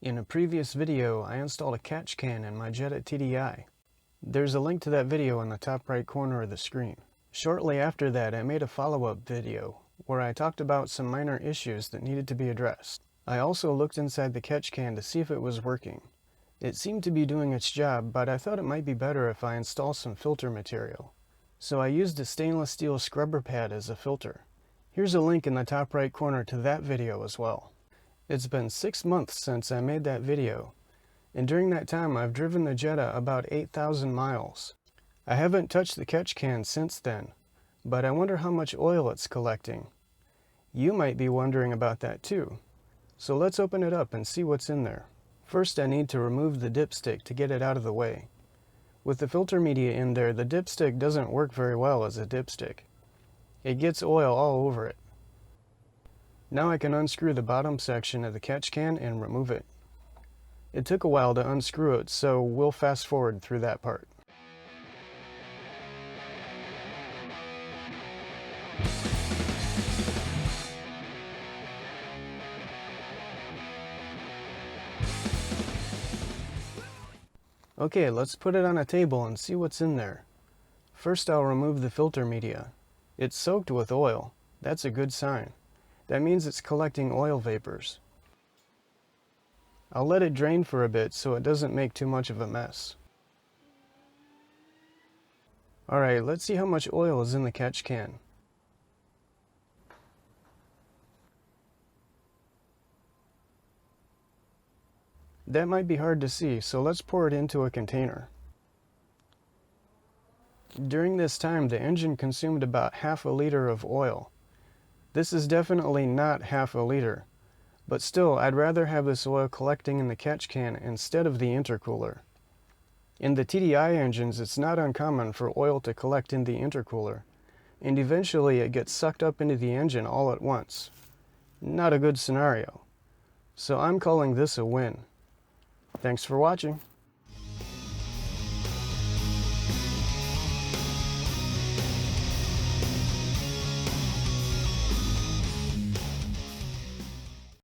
In a previous video, I installed a catch can in my Jetta TDI. There's a link to that video in the top right corner of the screen. Shortly after that, I made a follow-up video where I talked about some minor issues that needed to be addressed. I also looked inside the catch can to see if it was working. It seemed to be doing its job, but I thought it might be better if I install some filter material. So I used a stainless steel scrubber pad as a filter. Here's a link in the top right corner to that video as well. It's been 6 months since I made that video, and during that time I've driven the Jetta about 8,000 miles. I haven't touched the catch can since then, but I wonder how much oil it's collecting. You might be wondering about that too, so let's open it up and see what's in there. First I need to remove the dipstick to get it out of the way. With the filter media in there, the dipstick doesn't work very well as a dipstick. It gets oil all over it. Now I can unscrew the bottom section of the catch can and remove it. It took a while to unscrew it, so we'll fast forward through that part. Okay, let's put it on a table and see what's in there. First I'll remove the filter media. It's soaked with oil. That's a good sign. That means it's collecting oil vapors. I'll let it drain for a bit so it doesn't make too much of a mess. Alright, let's see how much oil is in the catch can. That might be hard to see, so let's pour it into a container. During this time, the engine consumed about half a liter of oil. This is definitely not half a liter, but still I'd rather have this oil collecting in the catch can instead of the intercooler. In the TDI engines, it's not uncommon for oil to collect in the intercooler, and eventually it gets sucked up into the engine all at once. Not a good scenario. So I'm calling this a win. Thanks for watching.